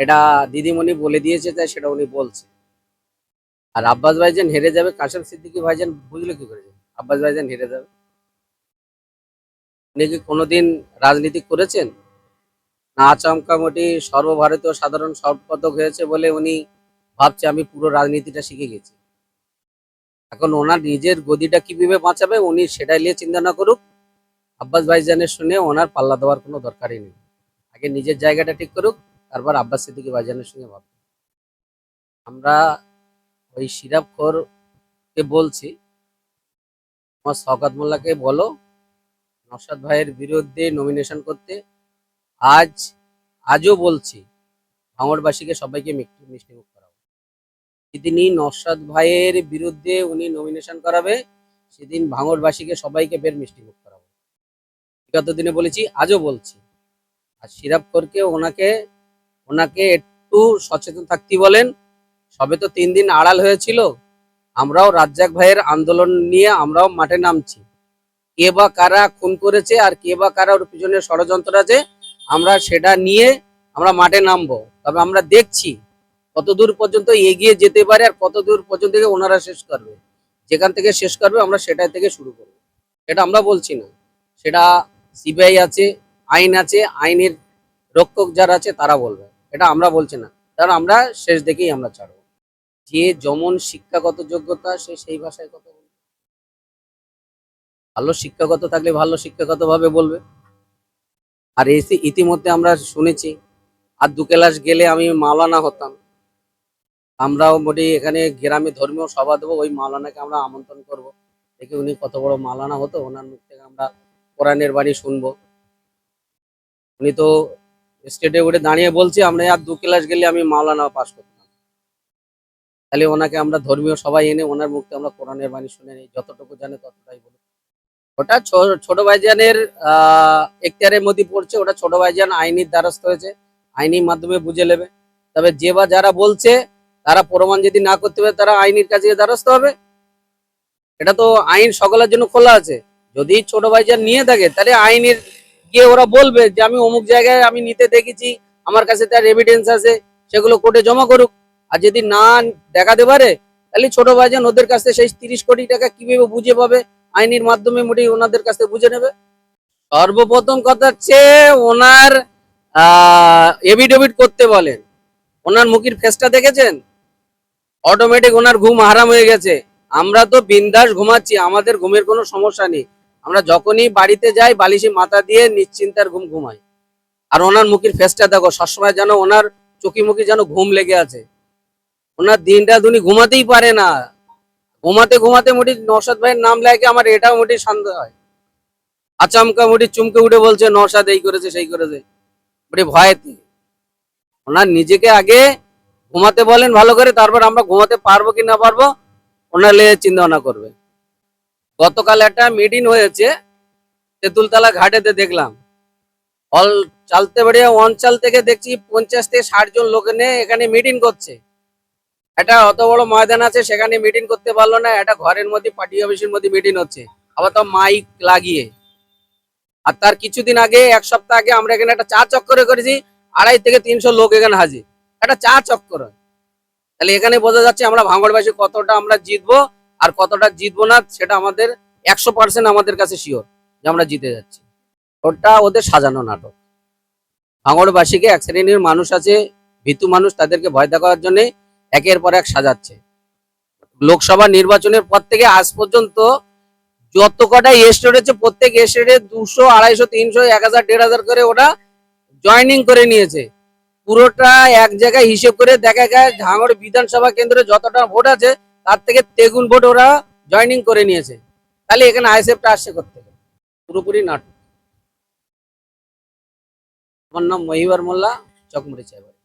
এটা দিদিমণি বলে দিয়েছে, তাই সেটা উনি বলছে। আর আব্বাস ভাইজান হেরে যাবে, কাশেম সিদ্দিকী ভাইজান বুঝলো কি করে আব্বাস ভাইজান হেরে যাবে? উনি কি কোনোদিন রাজনীতি করেছেন? না আচমকা মোটি সর্বভারতীয় সাধারণ সম্পাদক হয়েছে বলে উনি ভাবছে আমি পুরো রাজনীতিটা শিখে গেছি। এখন ওনার নিজের গদিটা কিভাবে বাঁচাবে উনি সেটাই নিয়ে চিন্তা না করুক। আব্বাস ভাইজানের শুনে ওনার পাল্লা দেওয়ার কোনো দরকারই নেই। আগে নিজের জায়গাটা ঠিক করুক, তারপর আব্বাস সিদ্দিকী ভাইজানের সঙ্গে ভাববে। আমরা ওই সিরাপখোরকে বলছি, আমার শওকত মোল্লাকে বলো নওশাদ ভাইয়ের বিরুদ্ধে নমিনেশন করতে। আজও বলছি ভাঙড়বাসীকে সবাইকে মিষ্টিমুখ করাবো। যেদিন নওশাদ ভাইয়ের বিরুদ্ধে উনি নমিনেশন করাবে সেদিন ভাঙড়বাসীকে সবাইকে বের মিষ্টিমুখ করাবো। বিগত দিনে বলেছি, আজও বলছি। আর সিরাপখোরকে ওনাকে একটু সচেতন থাকতে বলেন। সবে তো 3 দিন আড়াল হয়েছিল, আমরাও রাজ্জাক ভাইয়ের আন্দোলন নিয়ে আমরাও মাঠে নামছি। কে বা কারা খুন করেছে আর কে বা কারা ওর পিছনে ষড়যন্ত্র আছে, আমরা সেটা নিয়ে আমরা মাঠে নামবো। তবে আমরা দেখছি কতদূর পর্যন্ত এগিয়ে যেতে পারে আর কতদূর পর্যন্ত ওনারা শেষ করবে। যেখান থেকে শেষ করবে আমরা সেটাই থেকে শুরু করবো। এটা আমরা বলছি না, সেটা সিবিআই আছে, আইন আছে, আইনের রক্ষক যারা আছে তারা বলবে। এটা আমরা বলছি না, কারণ আমরা শেষ দেখেই আমরা ছাড়বো। যে যেমন শিক্ষাগত যোগ্যতা সে সেই ভাষায় কথা বলবে। ভালো শিক্ষাগত থাকলে ভালো শিক্ষাগত ভাবে বলবে। আর ইতিমধ্যে আমরা শুনেছি আর 2 ক্লাস গেলে আমি মাওলানা হতাম। আমরাও মোটামুটি এখানে গ্রামে ধর্মীয় সভা দেবো, ওই মাওলানাকে আমরা আমন্ত্রণ করব। দেখি উনি কত বড় মাওলানা হতো, ওনার মুখ থেকে আমরা কোরআনের বাণী শুনবো। উনি তো স্টেজে উঠে দাঁড়িয়ে বলছে আমরা আর 2 ক্লাস গেলে আমি মাওলানা পাস করতাম। তাহলে ওনাকে আমরা ধর্মীয় সভায় এনে ওনার মুখ থেকে আমরা কোরআনের বাণী শুনে নিই, যতটুকু জানে ততটাই বলুন। ওটা ছোট ভাইজানের এখতিয়ারের মধ্যে পড়ছে, ওটা ছোট ভাইজান আইনির দ্বারস্থ হয়েছে, আইনি মাধ্যমে বুঝে নেবে। তবে যে বা যারা বলছে তারা প্রমাণ যদি না করতে পারে তারা আইনের কাছে দ্বারস্থ হবে। এটা তো আইন সকলের জন্য খোলা আছে। যদি ছোট ভাইজান নিয়ে থাকে তাহলে আইনের গিয়ে ওরা বলবে যে আমি অমুক জায়গায় আমি নিতে দেখেছি, আমার কাছে তার এভিডেন্স আছে, সেগুলো কোর্টে জমা করুক। আর যদি না দেখাতে পারে তাহলে ছোট ভাইজান ওদের কাছে সেই 30 কোটি টাকা কিভাবে বুঝে পাবে, আইনের মাধ্যমে মোটামুটি ওনাদের কাছে বুঝে নেবে। সর্বপ্রথম কথা হচ্ছে ওনার এভিডেভিট করতে বলেন। ওনার মুখের ফেসটা দেখেছেন? অটোমেটিক ওনার ঘুম হারাম হয়ে গেছে। আমরা তো বিন্দাস ঘুমাচ্ছি, আমাদের ঘুমের কোনো সমস্যা নেই। আমরা যখনই বাড়িতে যাই বালিশে মাথা দিয়ে নিশ্চিন্তার ঘুম ঘুমাই। আর ওনার মুখের ফেসটা দেখো, সবসময় যেন ওনার চোখে মুখে যেন ঘুম লেগে আছে। ওনার দিনটা উনি ঘুমাতেই পারে না। ঘুমাতে ঘুমাতে মোটি নওশাদ ভাইয়ের নাম লাগে আমার এটাও মোটি সন্দেহ হয়। আচমকা মোটি চুমকে উঠে বলছে নওশাদ এই করেছে সেই করেছে, মোটি ভয়েতে। ওনার নিজেকে আগে ঘুমাতে বলেন ভালো করে, তারপর আমরা ঘুমাতে পারবো কি না পারবো ওনার লেগে চিন্তা ভাবনা করবে। গতকাল একটা মিটিং হয়েছে তেঁতুলতলা ঘাটেতে, দেখলাম অল চালতে বেড়িয়ে অঞ্চল থেকে দেখছি 50 থেকে 60 জন লোক নিয়ে এখানে মিটিং করছে। একটা অত বড় ময়দান আছে সেখানে মিটিং করতে পারলো না, একটা ঘরের মধ্যে পার্টি অফিসের মধ্যে মিটিং হচ্ছে, আবার তো মাইক লাগিয়ে। আর তার কিছুদিন আগে 1 সপ্তাহ আগে আমরা এখানে একটা চা চক্করে করেছি, 250 থেকে 300 লোক এখানে হাজির, একটা চা চক্কর। তাহলে এখানে বোঝা যাচ্ছে আমরা ভাঙড়বাসী কতটা আমরা জিতবো আর কতটা জিতবো না, সেটা আমাদের 100% আমাদের কাছে শিওর যে আমরা জিতে যাচ্ছি। ওটা ওদের সাজানো নাটক। ভাঙড়বাসীকে এক শ্রেণীর মানুষ আছে, ভীতু মানুষ, তাদেরকে ভয় দেখানোর জন্য একের পর এক সাজাচ্ছে। লোকসভা নির্বাচনের পর থেকে আজ পর্যন্ত যত কটা স্টেট হচ্ছে প্রত্যেক স্টেটে 200, 250, 300, 1000, 1500 করে ওরা জয়েনিং করে নিয়েছে। পুরোটা এক জায়গায় হিসেব করে দেখা যায় ভাঙড় বিধানসভা কেন্দ্রে যতটা ভোট আছে তার থেকে তেগুন ভোট ওরা জয়েনিং করে নিয়েছে। তাহলে এখানে আইএসএফটা আসছে করতে পুরোপুরি নাটক। আমার নাম মহিবার মোল্লা, চকমুড়ি চাইবাড়ি।